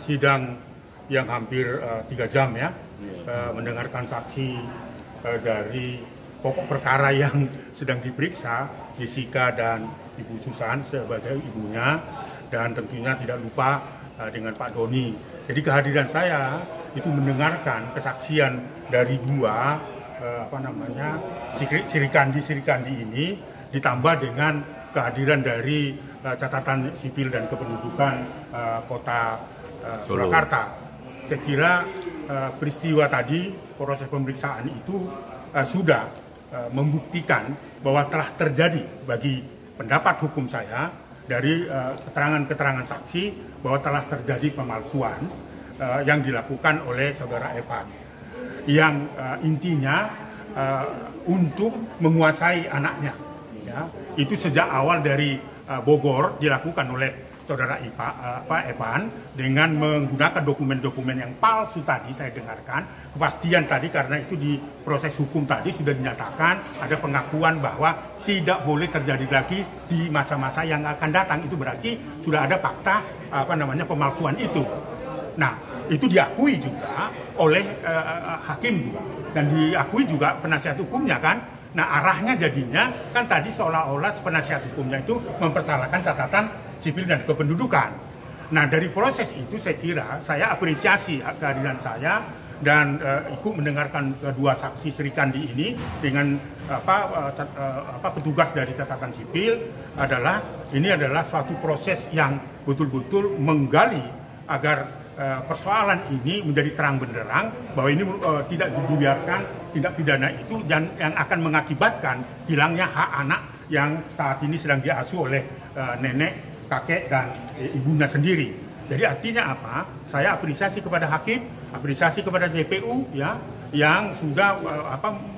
sidang yang hampir 3 jam ya, mendengarkan saksi dari pokok perkara yang sedang diperiksa, Jessica dan Ibu Susan sebagai ibunya, dan tentunya tidak lupa dengan Pak Doni. Jadi kehadiran saya itu mendengarkan kesaksian dari dua Sri Kandi ini, ditambah dengan kehadiran dari catatan sipil dan kependudukan Kota Surakarta. Saya kira peristiwa tadi, proses pemeriksaan itu sudah membuktikan bahwa telah terjadi, bagi pendapat hukum saya dari keterangan-keterangan saksi, bahwa telah terjadi pemalsuan yang dilakukan oleh saudara Evan, yang intinya untuk menguasai anaknya. Ya, itu sejak awal dari Bogor dilakukan oleh saudara Evan dengan menggunakan dokumen-dokumen yang palsu tadi. Saya dengarkan kepastian tadi, karena itu di proses hukum tadi sudah dinyatakan ada pengakuan bahwa tidak boleh terjadi lagi di masa-masa yang akan datang. Itu berarti sudah ada fakta pemalsuan itu. Nah, itu diakui juga oleh hakim juga, dan diakui juga penasihat hukumnya kan. Nah, arahnya jadinya kan tadi seolah-olah penasihat hukumnya itu mempersalahkan catatan sipil dan kependudukan. Nah, dari proses itu saya kira saya apresiasi kehadiran saya dan ikut mendengarkan kedua saksi Sri Kandi ini dengan petugas dari catatan sipil. Ini adalah suatu proses yang betul-betul menggali agar persoalan ini menjadi terang benderang, bahwa ini tidak dibiarkan tindak pidana itu dan yang akan mengakibatkan hilangnya hak anak yang saat ini sedang diasuh oleh nenek, kakek, dan ibunya sendiri. Jadi artinya apa? Saya apresiasi kepada hakim, apresiasi kepada JPU ya, yang sudah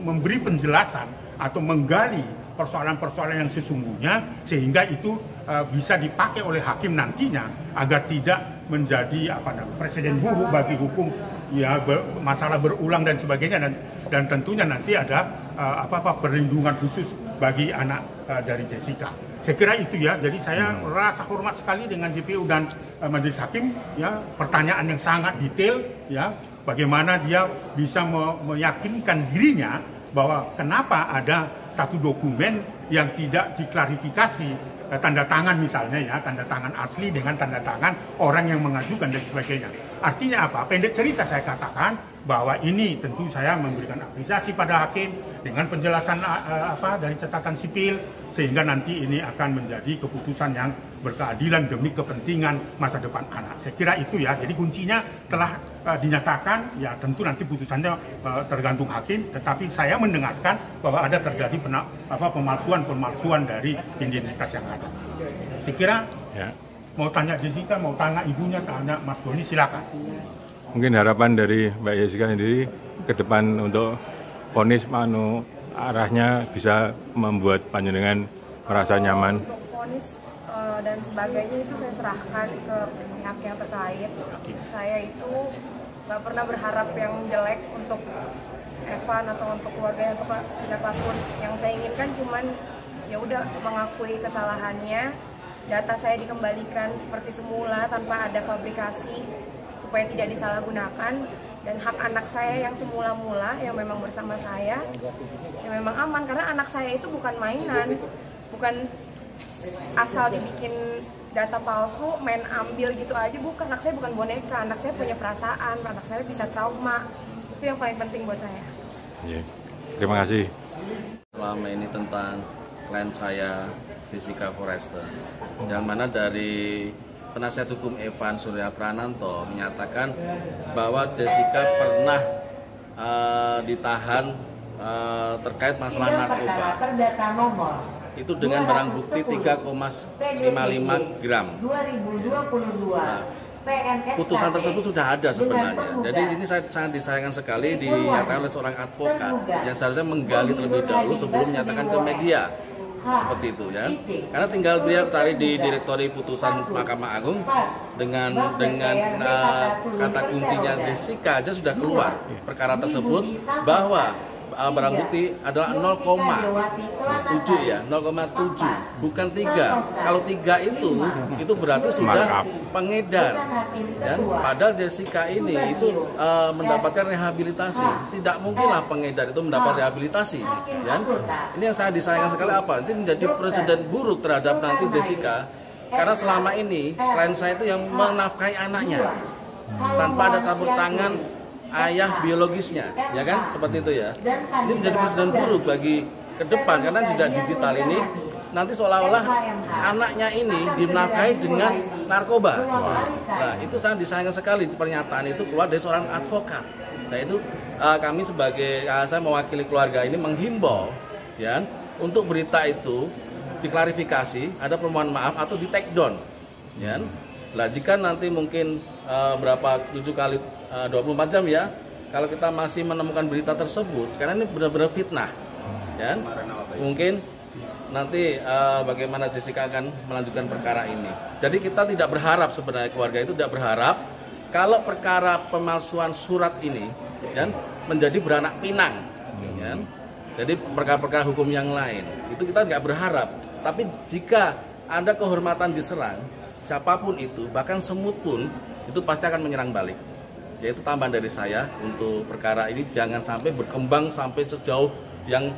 memberi penjelasan atau menggali persoalan-persoalan yang sesungguhnya, sehingga itu bisa dipakai oleh hakim nantinya agar tidak menjadi presiden buruk bagi hukum ya, masalah berulang dan sebagainya, dan tentunya nanti ada perlindungan khusus bagi anak dari Jessica. Saya kira itu ya. Jadi saya rasa hormat sekali dengan JPU dan majelis hakim ya, pertanyaan yang sangat detail ya, bagaimana dia bisa meyakinkan dirinya bahwa kenapa ada satu dokumen yang tidak diklarifikasi, tanda tangan misalnya ya, tanda tangan asli dengan tanda tangan orang yang mengajukan dan sebagainya. Artinya apa? Pendek cerita saya katakan bahwa ini tentu saya memberikan apresiasi pada hakim dengan penjelasan dari catatan sipil, sehingga nanti ini akan menjadi keputusan yang berkeadilan demi kepentingan masa depan anak. Saya kira itu ya. Jadi kuncinya telah dinyatakan ya, tentu nanti putusannya tergantung hakim, tetapi saya mendengarkan bahwa ada terjadi pemalsuan dari identitas yang ada. Saya kira ya. Mau tanya Jessica, mau tanya ibunya, tanya Mas Doni, silakan. Mungkin harapan dari Mbak Jessica sendiri ke depan untuk vonis arahnya bisa membuat panjenengan merasa nyaman. Untuk vonis dan sebagainya itu saya serahkan ke pihak yang terkait. Saya itu nggak pernah berharap yang jelek untuk Evan atau untuk keluarganya atau siapapun. Yang saya inginkan cuman ya udah mengakui kesalahannya, data saya dikembalikan seperti semula tanpa ada fabrikasi supaya tidak disalahgunakan, dan hak anak saya yang semula-mula yang memang bersama saya yang memang aman, karena anak saya itu bukan mainan, bukan asal dibikin data palsu main ambil gitu aja, bukan. Anak saya bukan boneka, anak saya punya perasaan, anak saya bisa trauma. Itu yang paling penting buat saya. Terima kasih. Selama ini tentang klien saya Jessica Forrester, yang mana dari penasihat hukum Evan Surya Prananto menyatakan bahwa Jessica pernah ditahan terkait masalah narkoba. Itu dengan barang bukti 3,55 gram. Nah, putusan tersebut sudah ada sebenarnya. Jadi ini sangat disayangkan sekali dinyatakan oleh seorang advokat yang seharusnya menggali terlebih dahulu sebelum menyatakan ke media. Seperti itu ya. Karena tinggal dia cari di direktori putusan Mahkamah Agung dengan kata kuncinya Jessica aja sudah keluar perkara tersebut, bahwa barang bukti adalah 0,7 ya, 0,7 bukan 3. Kalau 3 itu berarti sudah pengedar. Dan padahal Jessica ini itu mendapatkan rehabilitasi. Tidak mungkinlah pengedar itu mendapat rehabilitasi. Dan ini yang saya disayangkan sekali apa? Ini menjadi presiden buruk terhadap nanti Jessica. Karena selama ini klien saya itu yang menafkahi anaknya tanpa ada campur tangan ayah biologisnya, ya kan? Seperti itu ya. Ini menjadi presiden buruk bagi ke depan karena jejak digital ini nanti seolah-olah anaknya ini dinafkahi dengan narkoba. Nah, itu sangat disayangkan sekali pernyataan itu keluar dari seorang advokat. Nah, itu kami sebagai saya mewakili keluarga ini menghimbau ya untuk berita itu diklarifikasi, ada permohonan maaf atau di take down. Ya. Nah, jika nanti mungkin berapa 7 kali 24 jam ya, kalau kita masih menemukan berita tersebut, karena ini benar-benar fitnah. Ya. Mungkin nanti bagaimana Jessica akan melanjutkan perkara ini. Jadi kita tidak berharap, sebenarnya keluarga itu tidak berharap kalau perkara pemalsuan surat ini ya, menjadi beranak pinang. Ya. Jadi perkara-perkara hukum yang lain itu kita nggak berharap. Tapi jika ada kehormatan diserang, siapapun itu, bahkan semut pun, itu pasti akan menyerang balik. Yaitu tambahan dari saya untuk perkara ini jangan sampai berkembang sampai sejauh yang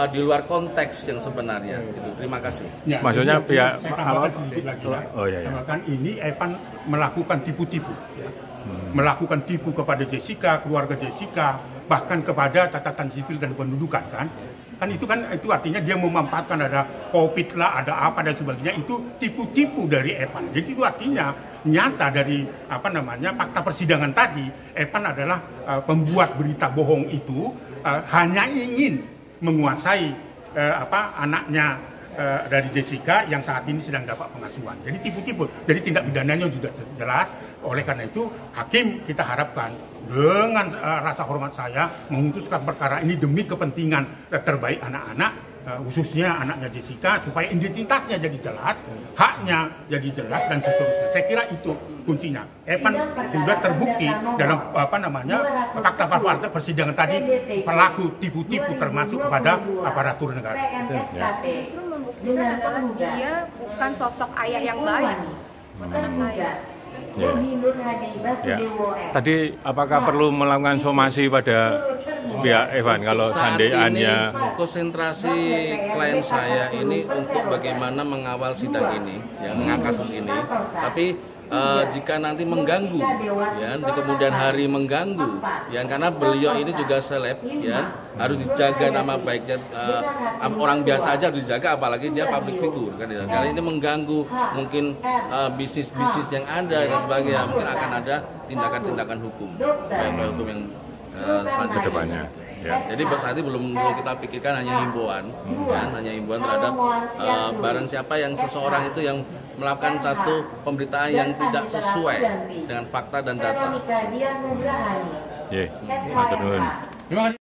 di luar konteks yang sebenarnya. Gitu. Terima kasih. Ya, maksudnya pihak saya tambahkan sedikit lagi ya. Oh iya. Tambahkan ini Evan melakukan tipu-tipu. Ya. Melakukan tipu kepada Jessica, keluarga Jessica, bahkan kepada catatan sipil dan kependudukan kan itu artinya dia memanfaatkan ada COVID lah, ada apa dan sebagainya, itu tipu-tipu dari Evan. Jadi itu artinya nyata dari fakta persidangan tadi, Evan adalah pembuat berita bohong itu hanya ingin menguasai anaknya dari Jessica yang saat ini sedang dapat pengasuhan. Jadi tipu-tipu. Jadi tindak pidananya sudah jelas. Oleh karena itu hakim kita harapkan dengan rasa hormat saya memutuskan perkara ini demi kepentingan terbaik anak-anak, khususnya anaknya Jessica, supaya identitasnya jadi jelas, haknya jadi jelas dan seterusnya. Saya kira itu kuncinya. Evan sudah terbukti dalam fakta-fakta persidangan tadi pelaku tipu-tipu termasuk kepada aparatur negara. Justru membuktikan adalah dia bukan sosok ayah yang baik untuk anak saya. Ya. Tadi apakah perlu melakukan somasi pada pihak Evan kalau seandainya konsentrasi klien saya ini untuk bagaimana mengawal sidang ini, ya, mengangkat kasus ini. Tapi jika nanti mengganggu, ya, di kemudian hari mengganggu, ya, karena beliau ini juga seleb, ya, harus dijaga nama baiknya. Orang biasa aja harus dijaga, apalagi dia public figure, kan? Karena ini mengganggu mungkin bisnis yang ada dan sebagainya, mungkin akan ada tindakan-tindakan hukum, hukum yang selanjutnya. Ya. Jadi saat ini belum kita pikirkan, hanya himbauan, ya, hanya himbauan terhadap barang siapa yang seseorang itu yang melakukan satu pemberitaan yang tidak sesuai dengan fakta dan data. Terima kasih.